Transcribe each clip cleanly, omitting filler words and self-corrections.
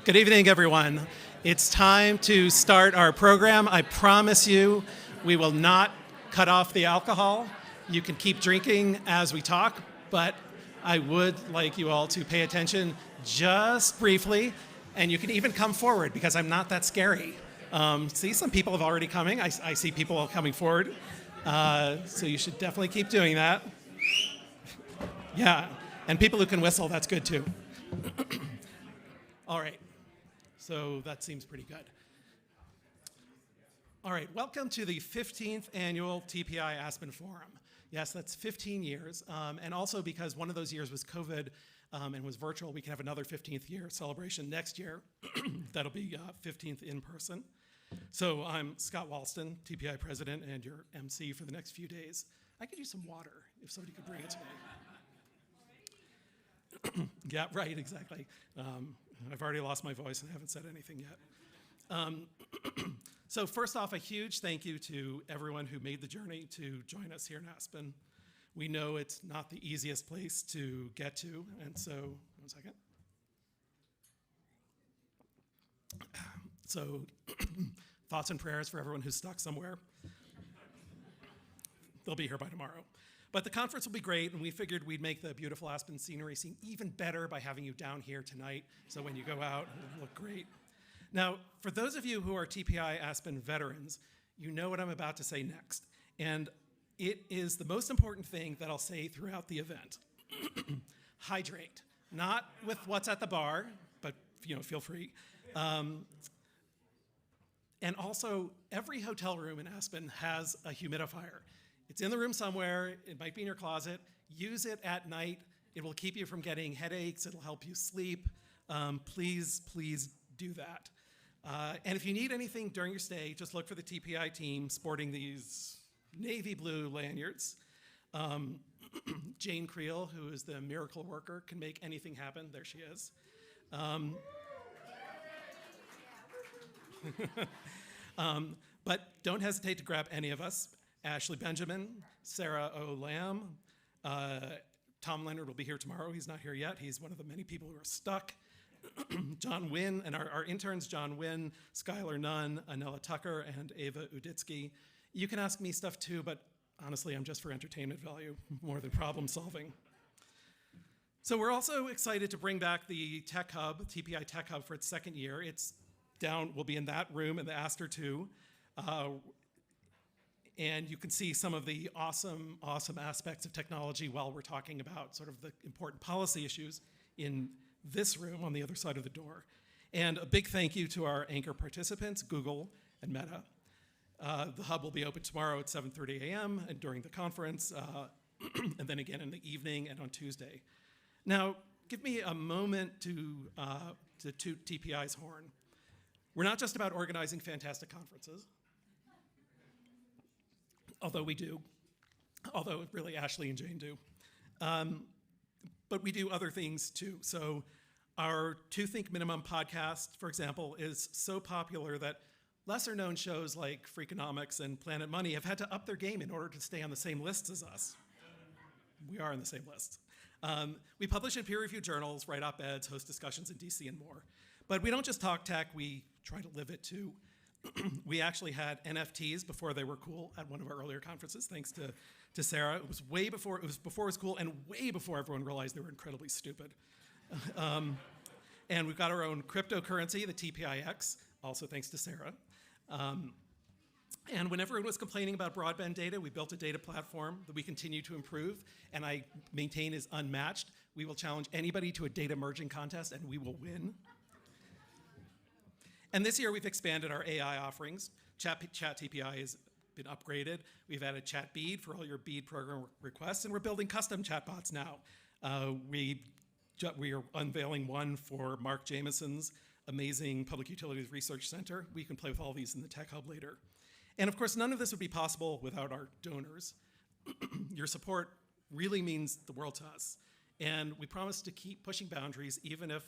Good evening, everyone. It's time to start our program. I promise you, we will not cut off the alcohol. You can keep drinking as we talk, but I would like you all to pay attention just briefly, and you can even come forward because I'm not that scary. See, some people have already coming. I see people all coming forward. So you should definitely keep doing that. Yeah, and people who can whistle, that's good too. All right, so that seems pretty good. All right, welcome to the 15th annual TPI Aspen Forum. Yes, that's 15 years, and also because one of those years was COVID and was virtual, we can have another 15th year celebration next year. That'll be 15th in person. So I'm Scott Walston, TPI president and your MC for the next few days. I could use some water if somebody could bring it to me. Yeah, right, exactly. I've already lost my voice and I haven't said anything yet. So first off, a huge thank you to everyone who made the journey to join us here in Aspen. We know it's not the easiest place to get to, and so, 1 second. So, thoughts and prayers for everyone who's stuck somewhere. They'll be here by tomorrow. But the conference will be great, and we figured we'd make the beautiful Aspen scenery seem even better by having you down here tonight, so when you go out, it'll look great. Now, for those of you who are TPI Aspen veterans, you know what I'm about to say next, and it is the most important thing that I'll say throughout the event. Hydrate. Not with what's at the bar, but feel free. And also, every hotel room in Aspen has a humidifier. It's in the room somewhere. It might be in your closet. Use it at night. It will keep you from getting headaches. It'll help you sleep. Please do that. And if you need anything during your stay, just look for the TPI team sporting these navy blue lanyards. Jane Creel, who is the miracle worker, can make anything happen. There she is. But don't hesitate to grab any of us. Ashley Benjamin, Sarah O. Lamb, Tom Leonard will be here tomorrow. He's not here yet. He's one of the many people who are stuck. John Wynn, and our interns, John Wynn, Skylar Nunn, Anela Tucker, and Ava Uditsky. You can ask me stuff too, but honestly, I'm just for entertainment value more than problem solving. So we're also excited to bring back the Tech Hub, TPI Tech Hub, for its second year. It's down, we'll be in that room in the Astor 2. And you can see some of the awesome aspects of technology while we're talking about sort of the important policy issues in this room on the other side of the door. And a big thank you to our anchor participants, Google and Meta. The hub will be open tomorrow at 7:30 a.m. and during the conference, and then again in the evening and on Tuesday. Now, give me a moment to toot TPI's horn. We're not just about organizing fantastic conferences, although we do, although really Ashley and Jane do. But we do other things too. So our Two Think Minimum podcast, for example, is so popular that lesser known shows like Freakonomics and Planet Money have had to up their game in order to stay on the same lists as us. We are on the same lists. We publish in peer-reviewed journals, write op-eds, host discussions in DC and more. But we don't just talk tech, we try to live it too. We actually had NFTs before they were cool at one of our earlier conferences, thanks to Sarah. It was before it was cool and way before everyone realized they were incredibly stupid. And we've got our own cryptocurrency, the TPIX, also thanks to Sarah. And when everyone was complaining about broadband data, we built a data platform that we continue to improve, and I maintain is unmatched. We will challenge anybody to a data merging contest, and we will win. And this year, we've expanded our AI offerings. Chat TPI has been upgraded. We've added Chat BEAD for all your BEAD program requests, and we're building custom chatbots now. We are unveiling one for Marc Jamison's amazing Public Utilities Research Center. We can play with all these in the Tech Hub later. And of course, none of this would be possible without our donors. Your support really means the world to us. And we promise to keep pushing boundaries, even if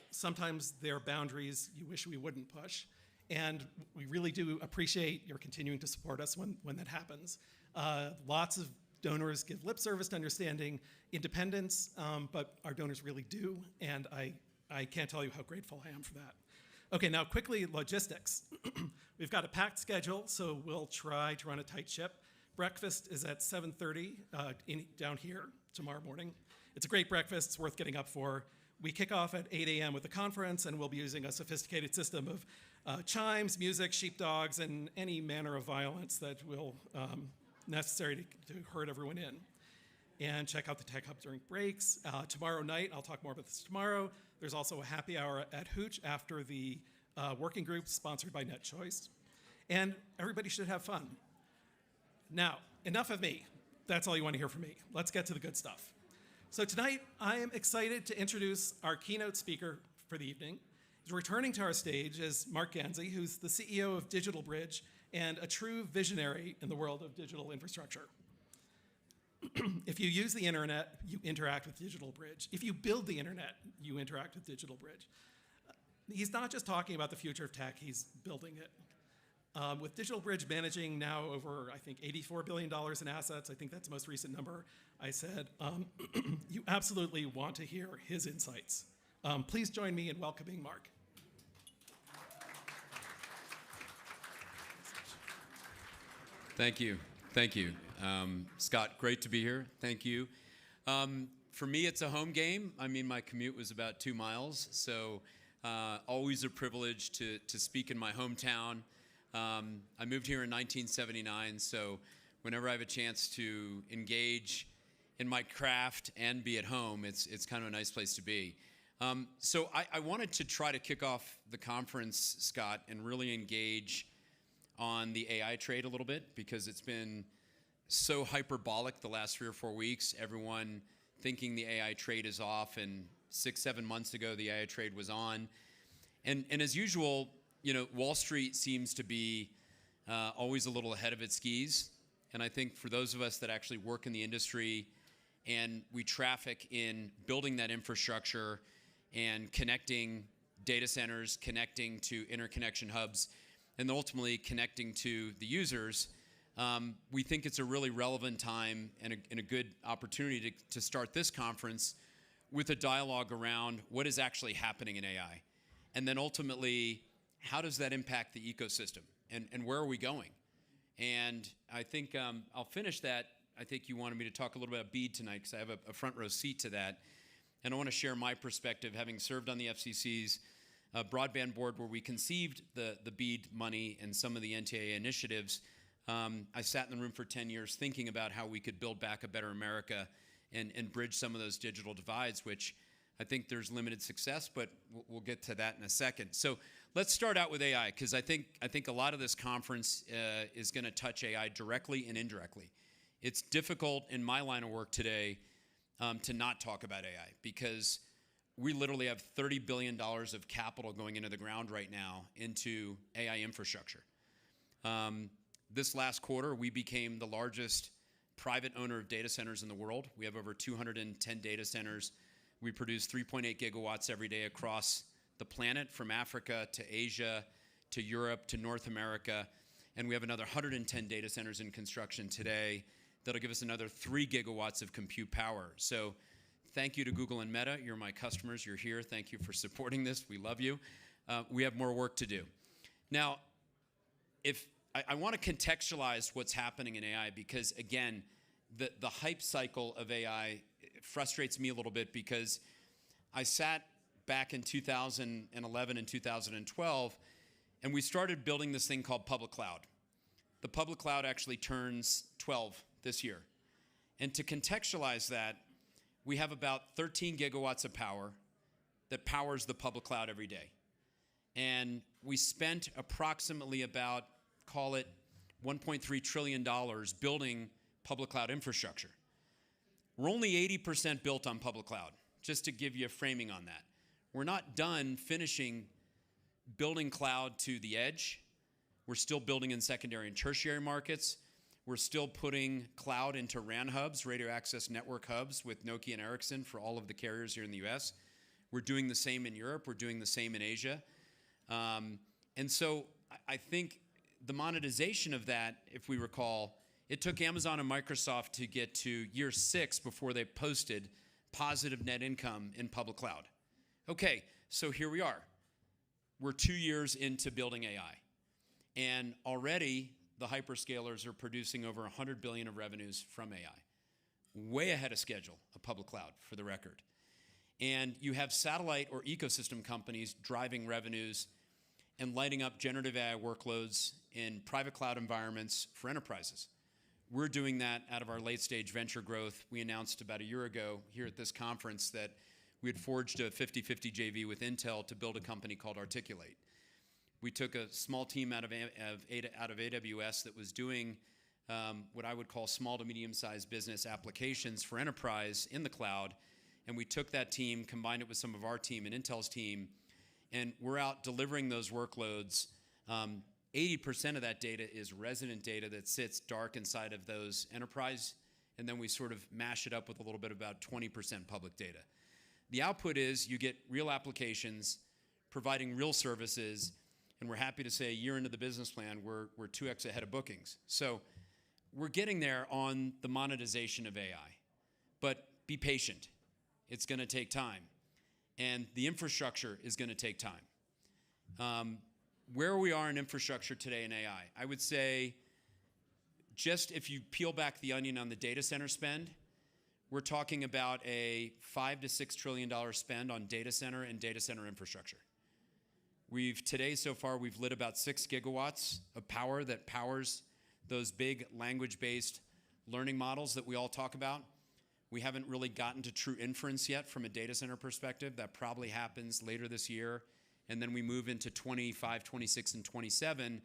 sometimes there are boundaries you wish we wouldn't push. And we really do appreciate your continuing to support us when that happens. Lots of donors give lip service to understanding independence, but our donors really do, and I I can't tell you how grateful I am for that. Okay, now quickly, logistics. We've got a packed schedule, so we'll try to run a tight ship. Breakfast is at 7:30 down here tomorrow morning. It's a great breakfast. It's worth getting up for. We kick off at 8 a.m. with the conference, and we'll be using a sophisticated system of chimes, music, sheepdogs, and any manner of violence that will necessary to herd everyone in. And check out the Tech Hub during breaks. Tomorrow night, I'll talk more about this tomorrow, there's also a happy hour at Hooch after the working group sponsored by NetChoice. And everybody should have fun. Now, enough of me. That's all you want to hear from me. Let's get to the good stuff. So tonight, I am excited to introduce our keynote speaker for the evening. He's returning to our stage is Marc Ganzi, who's the CEO of DigitalBridge and a true visionary in the world of digital infrastructure. If you use the internet, you interact with DigitalBridge. If you build the internet, you interact with DigitalBridge. He's not just talking about the future of tech, he's building it. With DigitalBridge managing now over, I think, $84 billion in assets, I think that's the most recent number, I said, you absolutely want to hear his insights. Please join me in welcoming Marc. Thank you. Thank you. Scott, great to be here. Thank you. For me, it's a home game. I mean, my commute was about 2 miles, so always a privilege to speak in my hometown. I moved here in 1979, so whenever I have a chance to engage in my craft and be at home, it's kind of a nice place to be. So I wanted to try to kick off the conference, Scott, and really engage on the AI trade a little bit, because it's been so hyperbolic the last 3 or 4 weeks. Everyone thinking the AI trade is off, and 6-7 months ago the AI trade was on. And as usual, you know, Wall Street seems to be always a little ahead of its skis. And I think for those of us that actually work in the industry and we traffic in building that infrastructure and connecting data centers, connecting to interconnection hubs, and ultimately connecting to the users, we think it's a really relevant time and a good opportunity to start this conference with a dialogue around what is actually happening in AI. And then ultimately, how does that impact the ecosystem? And where are we going? And I think I'll finish that. I think you wanted me to talk a little bit about BEAD tonight, because I have a front row seat to that. And I want to share my perspective, having served on the FCC's broadband board where we conceived the BEAD money and some of the NTIA initiatives. I sat in the room for 10 years thinking about how we could build back a better America and bridge some of those digital divides, which I think there's limited success, but we'll get to that in a second. So let's start out with AI, because I think a lot of this conference is going to touch AI directly and indirectly. It's difficult in my line of work today to not talk about AI, because we literally have $30 billion of capital going into the ground right now into AI infrastructure. This last quarter, we became the largest private owner of data centers in the world. We have over 210 data centers. We produce 3.8 gigawatts every day across the planet, from Africa to Asia to Europe to North America. And we have another 110 data centers in construction today that'll give us another 3 gigawatts of compute power. So thank you to Google and Meta. You're my customers. You're here. Thank you for supporting this. We love you. We have more work to do. Now, if I want to contextualize what's happening in AI, because, again, the hype cycle of AI frustrates me a little bit, because I sat back in 2011 and 2012, and we started building this thing called public cloud. The public cloud actually turns 12 this year. And to contextualize that, we have about 13 gigawatts of power that powers the public cloud every day. And we spent approximately about, call it $1.3 trillion building public cloud infrastructure. We're only 80% built on public cloud, just to give you a framing on that. We're not done finishing building cloud to the edge. We're still building in secondary and tertiary markets. We're still putting cloud into RAN hubs, radio access network hubs, with Nokia and Ericsson for all of the carriers here in the US. We're doing the same in Europe. We're doing the same in Asia. And so I think the monetization of that, if we recall, it took Amazon and Microsoft to get to year 6 before they posted positive net income in public cloud. Okay, So here we are. We're 2 years into building AI. And already the hyperscalers are producing over 100 billion of revenues from AI. Way ahead of schedule, a public cloud, for the record. And you have satellite or ecosystem companies driving revenues and lighting up generative AI workloads in private cloud environments for enterprises. We're doing that out of our late stage venture growth. We announced about a year ago here at this conference that we had forged a 50-50 JV with Intel to build a company called Articulate. We took a small team out of AWS that was doing what I would call small to medium-sized business applications for enterprise in the cloud, and we took that team, combined it with some of our team and Intel's team, and we're out delivering those workloads. 80% of that data is resident data that sits dark inside of those enterprise, and then we sort of mash it up with a little bit about 20% public data. The output is you get real applications providing real services, and we're happy to say a year into the business plan, we're 2x ahead of bookings. So we're getting there on the monetization of AI, but be patient. It's going to take time, and the infrastructure is going to take time. Where we are in infrastructure today in AI, I would say just if you peel back the onion on the data center spend, we're talking about a $5 to $6 trillion spend on data center and data center infrastructure. Today so far, we've lit about 6 gigawatts of power that powers those big language-based learning models that we all talk about. We haven't really gotten to true inference yet from a data center perspective. That probably happens later this year. And then we move into 25, 26, and 27,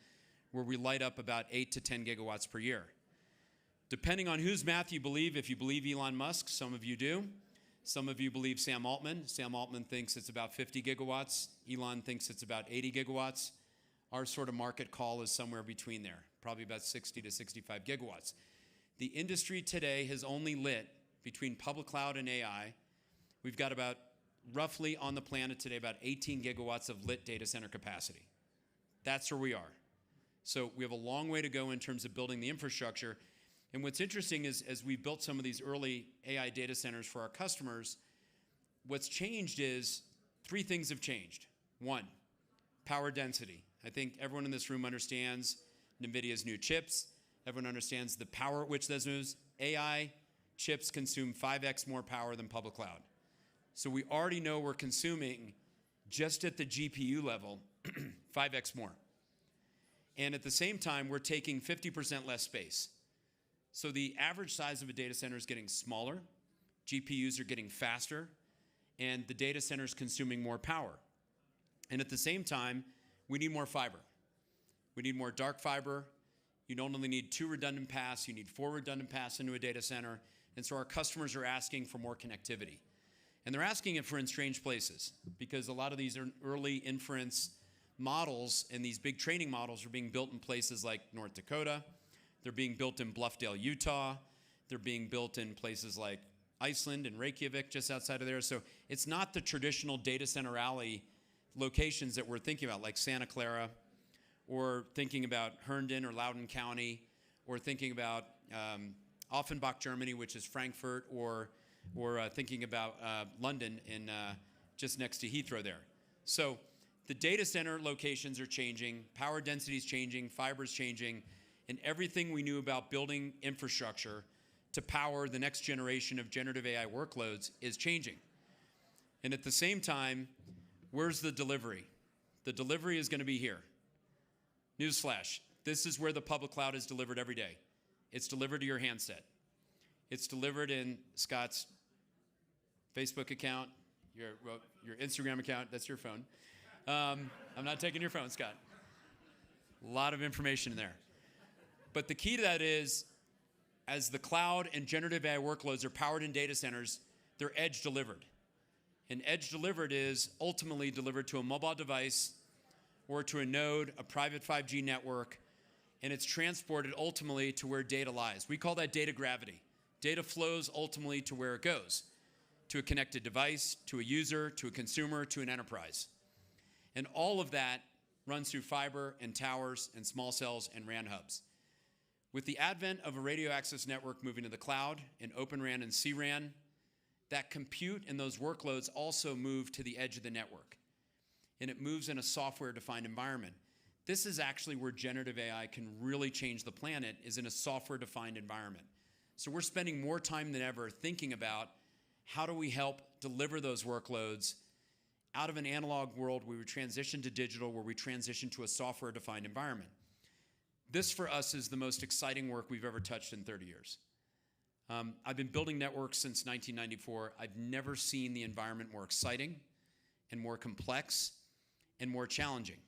where we light up about 8 to 10 gigawatts per year. Depending on whose math you believe, if you believe Elon Musk, some of you do. Some of you believe Sam Altman. Sam Altman thinks it's about 50 gigawatts. Elon thinks it's about 80 gigawatts. Our sort of market call is somewhere between there, probably about 60 to 65 gigawatts. The industry today has only lit, between public cloud and AI, we've got about roughly on the planet today about 18 gigawatts of lit data center capacity. That's where we are. So we have a long way to go in terms of building the infrastructure. And what's interesting is as we built some of these early AI data centers for our customers, what's changed is 3 things have changed. 1, power density. I think everyone in this room understands NVIDIA's new chips. Everyone understands the power at which those moves. AI chips consume 5x more power than public cloud. So we already know we're consuming, just at the GPU level, 5x more. And at the same time, we're taking 50% less space. So the average size of a data center is getting smaller, GPUs are getting faster, and the data center is consuming more power. And at the same time, we need more fiber. We need more dark fiber. You don't only need 2 redundant paths, you need 4 redundant paths into a data center. And so our customers are asking for more connectivity. And they're asking it for in strange places, because a lot of these early inference models and these big training models are being built in places like North Dakota. They're being built in Bluffdale, Utah. They're being built in places like Iceland and Reykjavik, just outside of there. So it's not the traditional data center alley locations that we're thinking about, like Santa Clara, or thinking about Herndon or Loudoun County, or thinking about Offenbach, Germany, which is Frankfurt, or thinking about London in just next to Heathrow there. So the data center locations are changing, power density is changing, fiber is changing, and everything we knew about building infrastructure to power the next generation of generative AI workloads is changing. And at the same time, where's the delivery? The delivery is going to be here. Newsflash, this is where the public cloud is delivered every day. It's delivered to your handset. It's delivered in Scott's Facebook account, your Instagram account. That's your phone. I'm not taking your phone, Scott. A lot of information in there. But the key to that is, as the cloud and generative AI workloads are powered in data centers, they're edge delivered. And edge delivered is ultimately delivered to a mobile device or to a node, a private 5G network, and it's transported ultimately to where data lies. We call that data gravity. Data flows ultimately to where it goes, to a connected device, to a user, to a consumer, to an enterprise. And all of that runs through fiber and towers and small cells and RAN hubs. With the advent of a radio access network moving to the cloud and Open RAN and CRAN, that compute and those workloads also move to the edge of the network. and it moves in a software-defined environment. This is actually where generative AI can really change the planet, is in a software-defined environment. So we're spending more time than ever thinking about how do we help deliver those workloads out of an analog world where we transition to digital, where we transition to a software-defined environment. This, for us, is the most exciting work we've ever touched in 30 years. I've been building networks since 1994. I've never seen the environment more exciting and more complex and more challenging.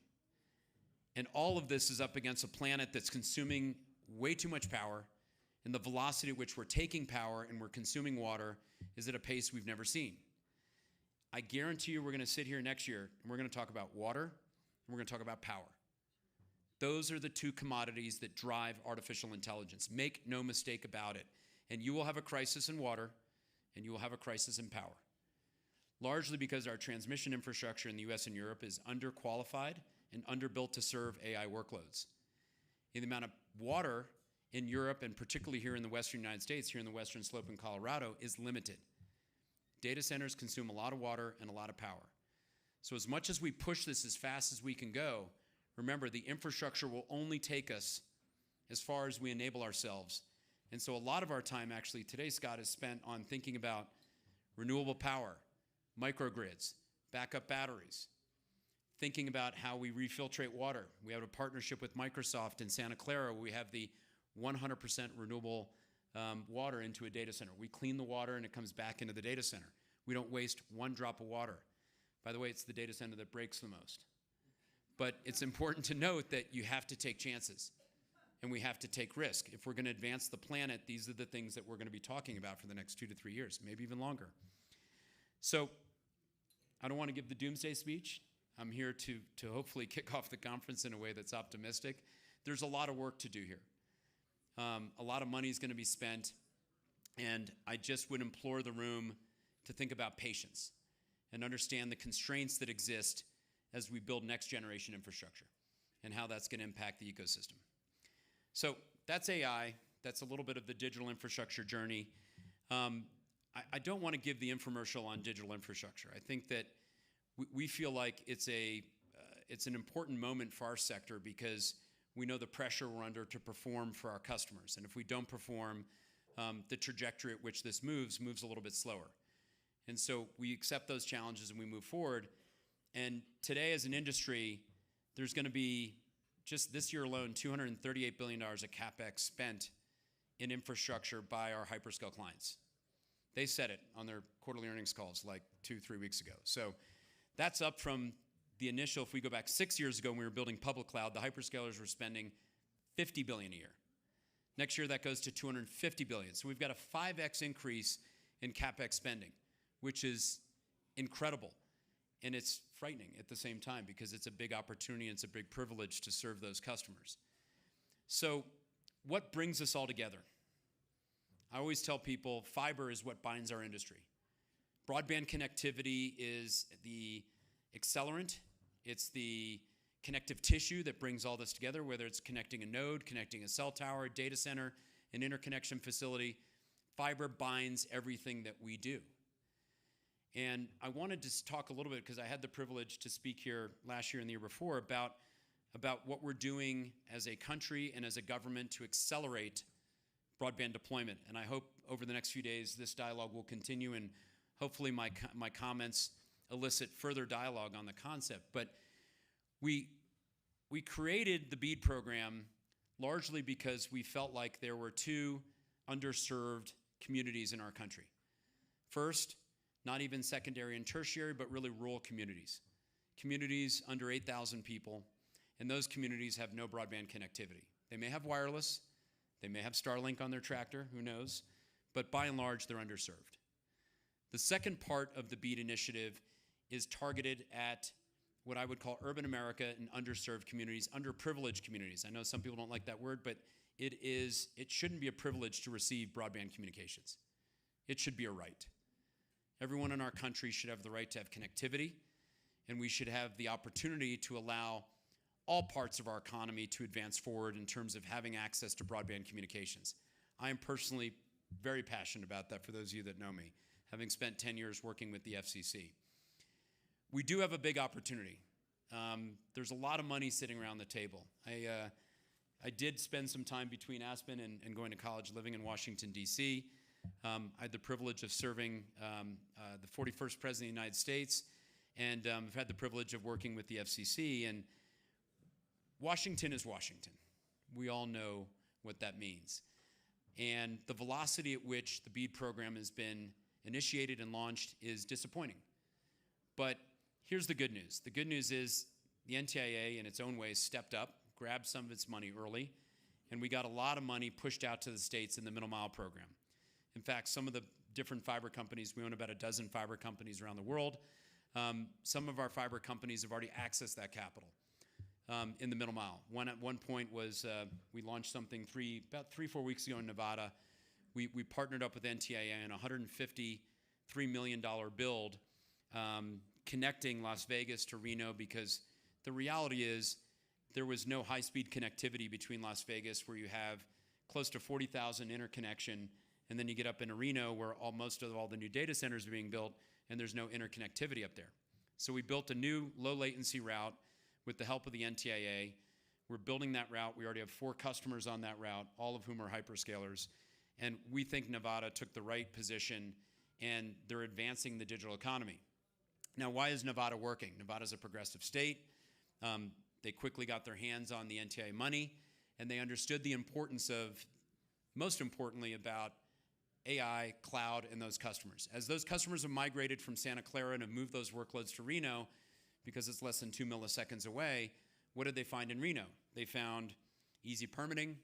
And all of this is up against a planet that's consuming way too much power, and the velocity at which we're taking power and we're consuming water is at a pace we've never seen. I guarantee you we're going to sit here next year and we're going to talk about water and we're going to talk about power. Those are the two commodities that drive artificial intelligence. Make no mistake about it. And you will have a crisis in water and you will have a crisis in power. Largely because our transmission infrastructure in the US and Europe is underqualified and underbuilt to serve AI workloads. And the amount of water in Europe, and particularly here in the Western United States, here in the Western Slope in Colorado, is limited. Data centers consume a lot of water and a lot of power. So as much as we push this as fast as we can go, remember, the infrastructure will only take us as far as we enable ourselves. And so a lot of our time actually today, Scott, is spent on thinking about renewable power, microgrids, backup batteries, thinking about how we refiltrate water. We have a partnership with Microsoft in Santa Clara where we have the 100% renewable water into a data center. We clean the water and it comes back into the data center. We don't waste one drop of water. By the way, it's the data center that breaks the most. But it's important to note that you have to take chances and we have to take risk. If we're going to advance the planet, these are the things that we're going to be talking about for the next 2 to 3 years, maybe even longer. So I don't want to give the doomsday speech. I'm here to hopefully kick off the conference in a way that's optimistic. There's a lot of work to do here. A lot of money is going to be spent, and I just would implore the room to think about patience and understand the constraints that exist as we build next generation infrastructure and how that's going to impact the ecosystem. So that's AI. That's a little bit of the digital infrastructure journey. I don't want to give the infomercial on digital infrastructure. I think that we feel like it's an important moment for our sector because we know the pressure we're under to perform for our customers. And if we don't perform, the trajectory at which this moves a little bit slower. And so we accept those challenges and we move forward. And today as an industry, there's going to be, just this year alone, $238 billion of CapEx spent in infrastructure by our hyperscale clients. They said it on their quarterly earnings calls like 2-3 weeks ago. So that's up from the initial, if we go back 6 years ago when we were building public cloud, the hyperscalers were spending $50 billion a year. Next year that goes to $250 billion. So we've got a 5x increase in CapEx spending, which is incredible. And it's frightening at the same time because it's a big opportunity and it's a big privilege to serve those customers. So what brings us all together? I always tell people fiber is what binds our industry. Broadband connectivity is the accelerant. It's the connective tissue that brings all this together, whether it's connecting a node, connecting a cell tower, data center, an interconnection facility. Fiber binds everything that we do. And I wanted to talk a little bit, because I had the privilege to speak here last year and the year before, about what we're doing as a country and as a government to accelerate broadband deployment. And I hope over the next few days this dialogue will continue, and hopefully my comments elicit further dialogue on the concept. But we created the BEAD program largely because we felt like there were two underserved communities in our country. First, not even secondary and tertiary, but really rural communities. Communities under 8,000 people, and those communities have no broadband connectivity. They may have wireless, they may have Starlink on their tractor, who knows, but by and large, they're underserved. The second part of the BEAD initiative is targeted at what I would call urban America and underserved communities, underprivileged communities. I know some people don't like that word, but it shouldn't be a privilege to receive broadband communications. It should be a right. Everyone in our country should have the right to have connectivity, and we should have the opportunity to allow all parts of our economy to advance forward in terms of having access to broadband communications. I am personally very passionate about that, for those of you that know me, having spent 10 years working with the FCC. We do have a big opportunity. there's a lot of money sitting around the table. I did spend some time between Aspen and going to college living in Washington, D.C. I had the privilege of serving the 41st President of the United States, and I've had the privilege of working with the FCC. And Washington is Washington. We all know what that means. And the velocity at which the BEAD program has been initiated and launched is disappointing. But here's the good news. The good news is the NTIA, in its own way, stepped up, grabbed some of its money early, and we got a lot of money pushed out to the states in the middle mile program. In fact, some of the different fiber companies, we own about a dozen fiber companies around the world. Some of our fiber companies have already accessed that capital in the middle mile. At one point was we launched something about 3-4 weeks ago in Nevada. We partnered up with NTIA in a $153 million build connecting Las Vegas to Reno, because the reality is there was no high-speed connectivity between Las Vegas, where you have close to 40,000 interconnection, and then you get up into Reno where most of all the new data centers are being built, and there's no interconnectivity up there. So we built a new low-latency route with the help of the NTIA. We're building that route. We already have 4 customers on that route, all of whom are hyperscalers. And we think Nevada took the right position, and they're advancing the digital economy. Now, why is Nevada working? Nevada's a progressive state. They quickly got their hands on the NTIA money, and they understood the importance of, most importantly, about AI, cloud, and those customers. As those customers have migrated from Santa Clara and have moved those workloads to Reno, because it's less than 2 milliseconds away, what did they find in Reno? They found easy permitting,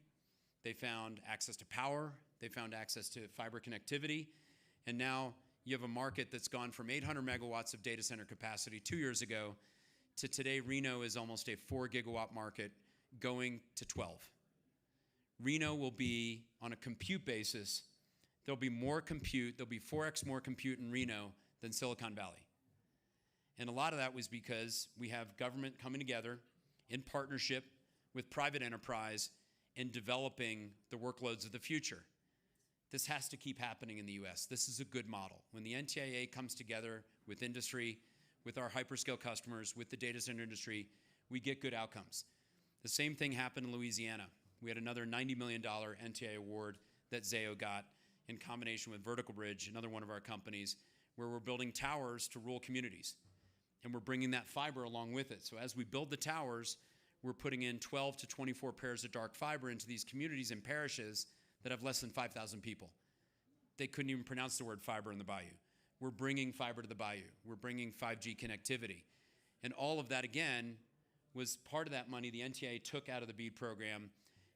they found access to power, they found access to fiber connectivity, and now you have a market that's gone from 800 megawatts of data center capacity 2 years ago to today. Reno is almost a 4 gigawatt market going to 12. Reno will be, on a compute basis, there'll be more compute, there'll be 4x more compute in Reno than Silicon Valley. And a lot of that was because we have government coming together in partnership with private enterprise in developing the workloads of the future. This has to keep happening in the US. This is a good model. When the NTIA comes together with industry, with our hyperscale customers, with the data center industry, we get good outcomes. The same thing happened in Louisiana. We had another $90 million NTIA award that Zayo got in combination with Vertical Bridge, another one of our companies, where we're building towers to rural communities. And we're bringing that fiber along with it. So as we build the towers, we're putting in 12 to 24 pairs of dark fiber into these communities and parishes that have less than 5,000 people. They couldn't even pronounce the word fiber in the bayou. We're bringing fiber to the bayou. We're bringing 5G connectivity. And all of that, again, was part of that money the NTIA took out of the BEAD program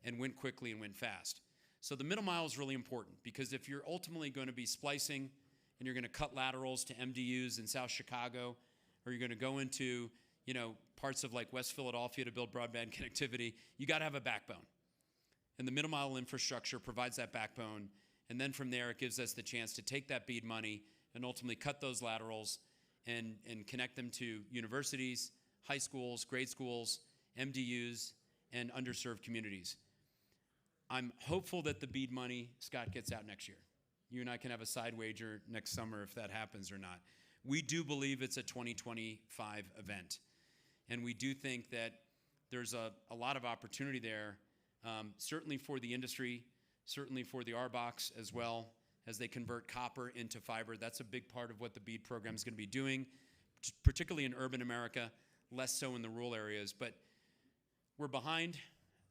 and went quickly and went fast. So the middle mile is really important, because if you're ultimately going to be splicing and you're going to cut laterals to MDUs in South Chicago, or you're going to go into, parts of like West Philadelphia to build broadband connectivity, you got to have a backbone. And the middle mile infrastructure provides that backbone. And then from there, it gives us the chance to take that BEAD money and ultimately cut those laterals and connect them to universities, high schools, grade schools, MDUs, and underserved communities. I'm hopeful that the BEAD money, Scott, gets out next year. You and I can have a side wager next summer if that happens or not. We do believe it's a 2025 event. And we do think that there's a lot of opportunity there, certainly for the industry, certainly for the RBOCs as well, as they convert copper into fiber. That's a big part of what the BEAD program is going to be doing, particularly in urban America, less so in the rural areas. But we're behind.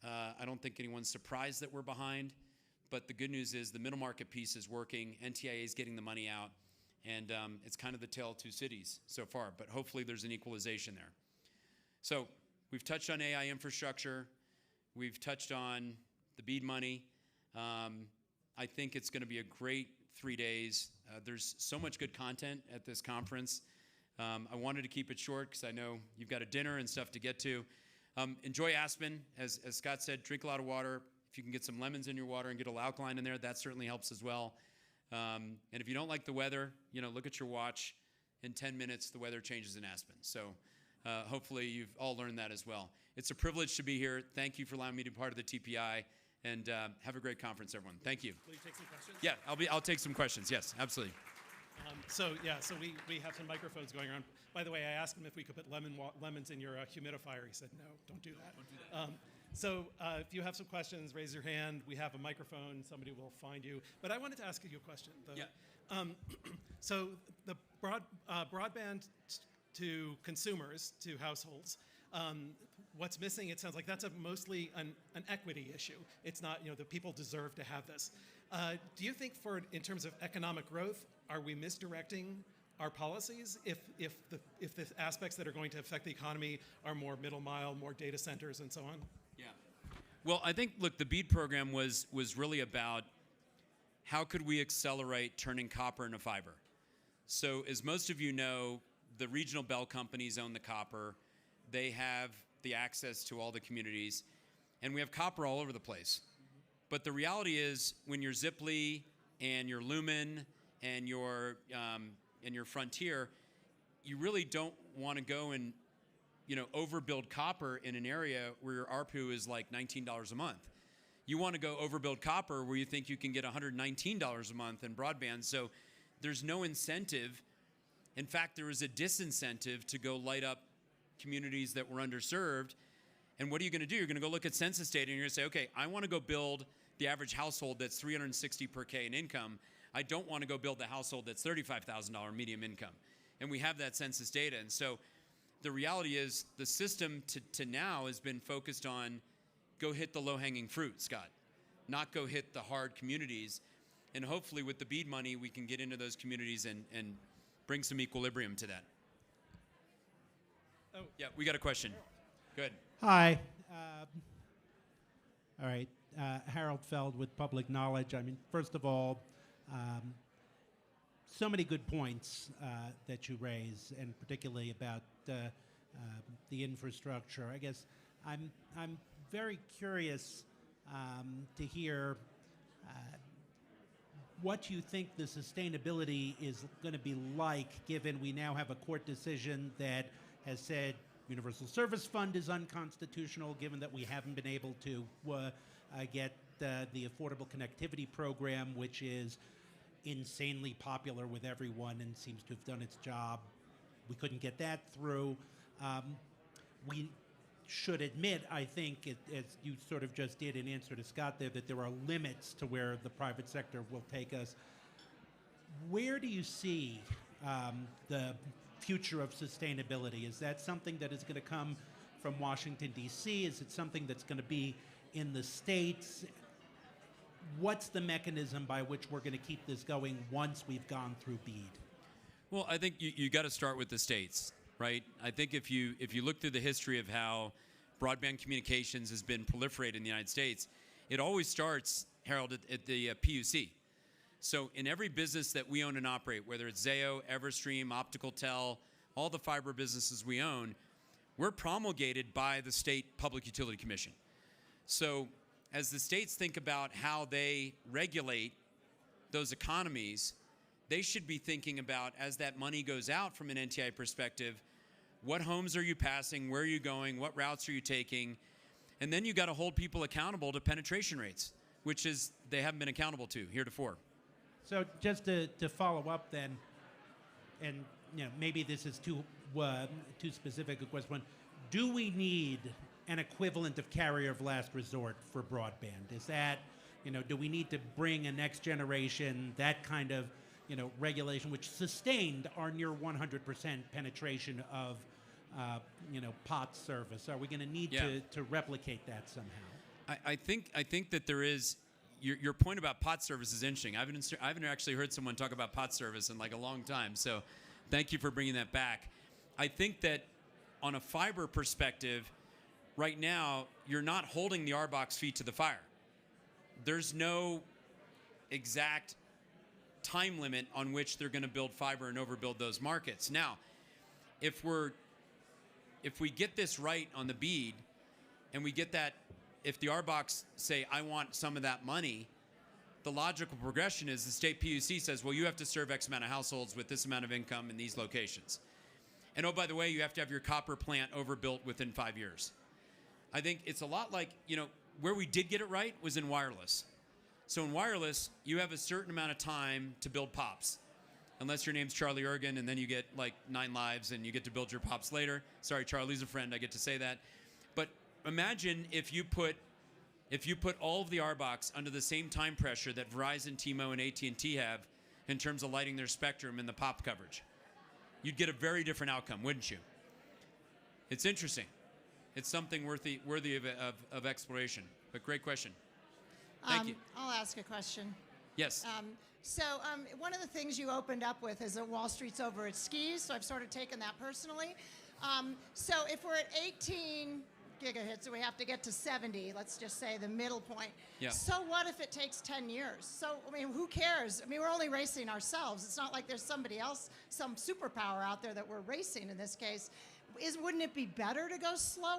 I don't think anyone's surprised that we're behind. But the good news is the middle market piece is working. NTIA is getting the money out. And it's kind of the tale of two cities so far. But hopefully there's an equalization there. So we've touched on AI infrastructure. We've touched on the BEAD money. I think it's going to be a great 3 days. There's so much good content at this conference. I wanted to keep it short because I know you've got a dinner and stuff to get to. Enjoy Aspen. As Scott said, drink a lot of water. If you can get some lemons in your water and get a little alkaline in there, that certainly helps as well. And if you don't like the weather, look at your watch. In 10 minutes, the weather changes in Aspen. So hopefully you've all learned that as well. It's a privilege to be here. Thank you for allowing me to be part of the TPI. And have a great conference, everyone. Thank you. Will you take some questions? Yeah, I'll take some questions. Yes, absolutely. So we have some microphones going around. By the way, I asked him if we could put lemons in your humidifier. He said, no, don't do that. Don't do that. If you have some questions, raise your hand. We have a microphone. Somebody will find you. But I wanted to ask you a question. So the broadband to consumers, to households, what's missing, it sounds like that's mostly an equity issue. It's not, the people deserve to have this. Do you think in terms of economic growth, are we misdirecting our policies if the aspects that are going to affect the economy are more middle mile, more data centers, and so on? Yeah. Well, I think, look, the BEAD program was really about how could we accelerate turning copper into fiber. So as most of you know, the regional bell companies own the copper. They have the access to all the communities, and we have copper all over the place. But the reality is, when you're Ziply and your Lumen and your Frontier, you really don't want to go and overbuild copper in an area where your ARPU is like $19 a month. You want to go overbuild copper where you think you can get $119 a month in broadband. So there's no incentive. In fact, there is a disincentive to go light up communities that were underserved. And what are you going to do? You're going to go look at census data and you're going to say, okay, I want to go build the average household that's $360 per K in income. I don't want to go build the household that's $35,000 medium income. And we have that census data. And so the reality is the system to now has been focused on go hit the low-hanging fruit, Scott, not go hit the hard communities. And hopefully with the BEAD money, we can get into those communities and bring some equilibrium to that. Oh, yeah, we got a question. Good. Hi. All right. Harold Feld with Public Knowledge. I mean, first of all, so many good points that you raise, and particularly about the infrastructure. I guess I'm very curious to hear what you think the sustainability is going to be like, given we now have a court decision that has said Universal Service Fund is unconstitutional, given that we haven't been able to get the Affordable Connectivity Program, which is insanely popular with everyone and seems to have done its job. We couldn't get that through. We should admit, I think, as you sort of just did in answer to Scott there, that there are limits to where the private sector will take us. Where do you see the future of sustainability? Is that something that is going to come from Washington, D.C.? Is it something that's going to be in the states? What's the mechanism by which we're going to keep this going once we've gone through BEAD? Well, I think you got to start with the states, right? I think if you look through the history of how broadband communications has been proliferated in the United States, it always starts, Harold, at the PUC. So in every business that we own and operate, whether it's Zayo, Everstream, OpticalTel, all the fiber businesses we own, we're promulgated by the State Public Utility Commission. So as the states think about how they regulate those economies, they should be thinking about, as that money goes out from an NTI perspective, what homes are you passing, where are you going, what routes are you taking, and then you got to hold people accountable to penetration rates, which is they haven't been accountable to heretofore. So just to follow up then, and maybe this is too specific a question, do we need an equivalent of carrier of last resort for broadband? Is that, do we need to bring a next generation, that kind of, regulation, which sustained our near 100% penetration of, POTS service? Are we going to need to replicate that somehow? I think that there is. Your point about POTS service is interesting. I haven't actually heard someone talk about POTS service in like a long time. So, thank you for bringing that back. I think that on a fiber perspective, right now you're not holding the RBOX feet to the fire. There's no exact time limit on which they're going to build fiber and overbuild those markets. Now, if we get this right on the BEAD, and we get that, if the RBOX say, I want some of that money, the logical progression is the state PUC says, well, you have to serve X amount of households with this amount of income in these locations. And oh, by the way, you have to have your copper plant overbuilt within 5 years. I think it's a lot like, where we did get it right was in wireless. So in wireless, you have a certain amount of time to build POPs. unless your name's Charlie Ergen, and then you get like 9 lives and you get to build your pops later. Sorry, Charlie's a friend. I get to say that. But imagine if you put all of the RBOCs under the same time pressure that Verizon, T-Mo, and AT&T have in terms of lighting their spectrum and the pop coverage. You'd get a very different outcome, wouldn't you? It's interesting. It's something worthy of exploration. But great question. Thank you. I'll ask a question. Yes. One of the things you opened up with is that Wall Street's over its skis, so I've sort of taken that personally. So if we're at 18 gigahertz, so we have to get to 70, let's just say the middle point. Yeah. So what if it takes 10 years? So, I mean, who cares? I mean, we're only racing ourselves. It's not like there's somebody else, some superpower out there that we're racing in this case. Wouldn't it be better to go slower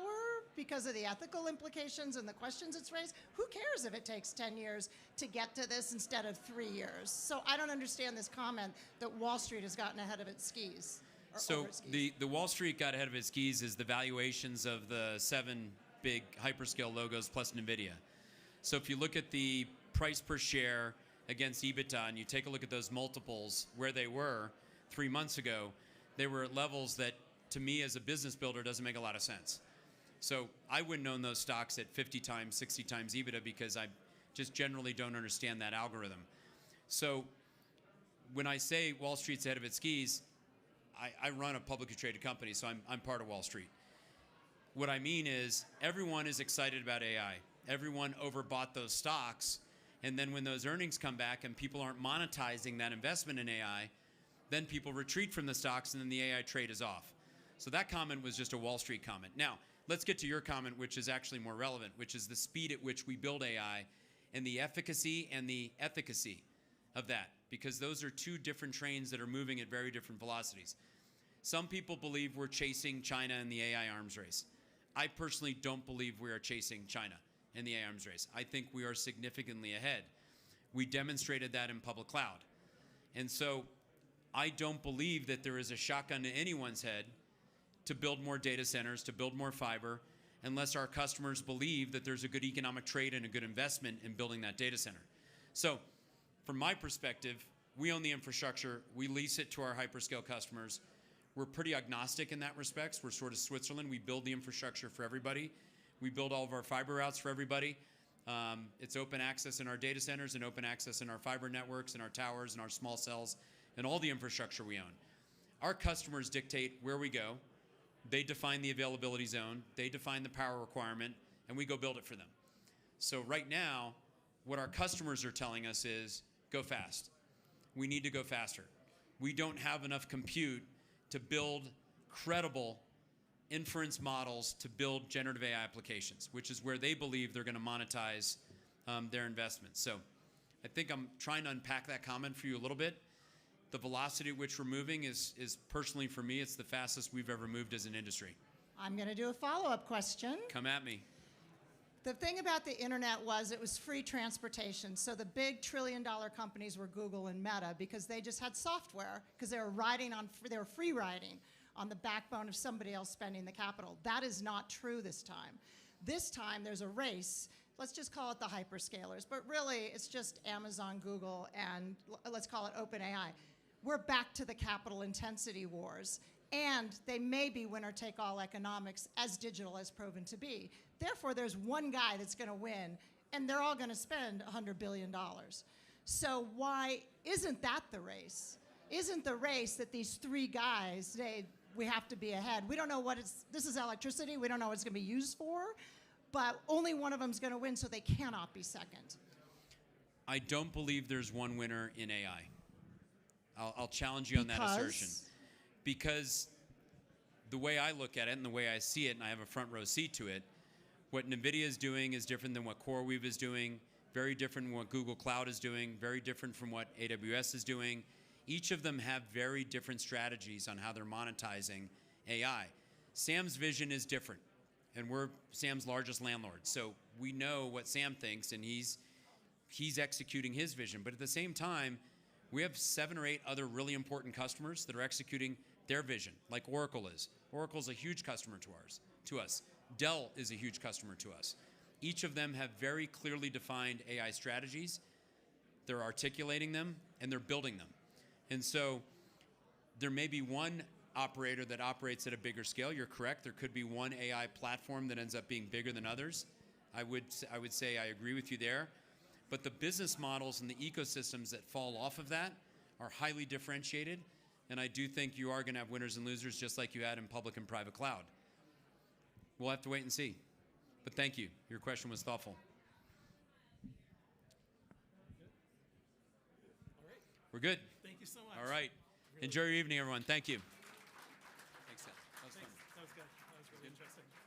because of the ethical implications and the questions it's raised? Who cares if it takes 10 years to get to this instead of 3 years? So I don't understand this comment that Wall Street has gotten ahead of its skis. So the Wall Street got ahead of its skis is the valuations of the 7 big hyperscale logos plus NVIDIA. So if you look at the price per share against EBITDA and you take a look at those multiples where they were 3 months ago, they were at levels that to me as a business builder doesn't make a lot of sense. So I wouldn't own those stocks at 50 times, 60 times EBITDA because I just generally don't understand that algorithm. So when I say Wall Street's ahead of its skis, I run a publicly traded company, so I'm part of Wall Street. What I mean is everyone is excited about AI. Everyone overbought those stocks, and then when those earnings come back and people aren't monetizing that investment in AI, then people retreat from the stocks and then the AI trade is off. So that comment was just a Wall Street comment. Now, let's get to your comment, which is actually more relevant, which is the speed at which we build AI and the efficacy and the efficacy of that, because those are 2 different trains that are moving at very different velocities. Some people believe we're chasing China in the AI arms race. I personally don't believe we are chasing China in the AI arms race. I think we are significantly ahead. We demonstrated that in public cloud. And so I don't believe that there is a shotgun to anyone's head to build more data centers, to build more fiber, unless our customers believe that there's a good economic trade and a good investment in building that data center. So from my perspective, we own the infrastructure. We lease it to our hyperscale customers. We're pretty agnostic in that respect. We're sort of Switzerland. We build the infrastructure for everybody. We build all of our fiber routes for everybody. It's open access in our data centers and open access in our fiber networks and our towers and our small cells and all the infrastructure we own. Our customers dictate where we go. They define the availability zone. They define the power requirement, and we go build it for them. So right now, what our customers are telling us is, go fast. We need to go faster. We don't have enough compute to build credible inference models to build generative AI applications, which is where they believe they're going to monetize their investments. So I think I'm trying to unpack that comment for you a little bit. The velocity at which we're moving is personally for me, it's the fastest we've ever moved as an industry. I'm going to do a follow-up question. Come at me. The thing about the internet was it was free transportation. So the big trillion-dollar companies were Google and Meta because they just had software because they were free riding on the backbone of somebody else spending the capital. That is not true this time. This time there's a race. Let's just call it the hyperscalers, but really it's just Amazon, Google, and let's call it OpenAI. We're back to the capital intensity wars. And they may be winner-take-all economics, as digital has proven to be. Therefore, there's one guy that's going to win, and they're all going to spend $100 billion. So why isn't that the race? Isn't the race that these 3 guys say, we have to be ahead? We don't know this is electricity. We don't know what it's going to be used for, but only one of them is going to win, so they cannot be second. I don't believe there's one winner in AI. I'll challenge you on that assertion. Because the way I look at it and the way I see it, and I have a front row seat to it, what NVIDIA is doing is different than what CoreWeave is doing, very different than what Google Cloud is doing, very different from what AWS is doing. Each of them have very different strategies on how they're monetizing AI. Sam's vision is different, and we're Sam's largest landlord. So we know what Sam thinks, and he's executing his vision. But at the same time, we have 7 or 8 other really important customers that are executing their vision, like Oracle is. Oracle's a huge customer to us. Dell is a huge customer to us. Each of them have very clearly defined AI strategies. They're articulating them, and they're building them. And so There may be one operator that operates at a bigger scale. You're correct. There could be one AI platform that ends up being bigger than others. I would say I agree with you there. But the business models and the ecosystems that fall off of that are highly differentiated. And I do think you are going to have winners and losers just like you had in public and private cloud. We'll have to wait and see. But thank you. Your question was thoughtful. All right. We're good. Thank you so much. All right. Enjoy your evening, everyone. Thank you. Thanks, Seth. That was fun. Thanks. That was good. That was really interesting.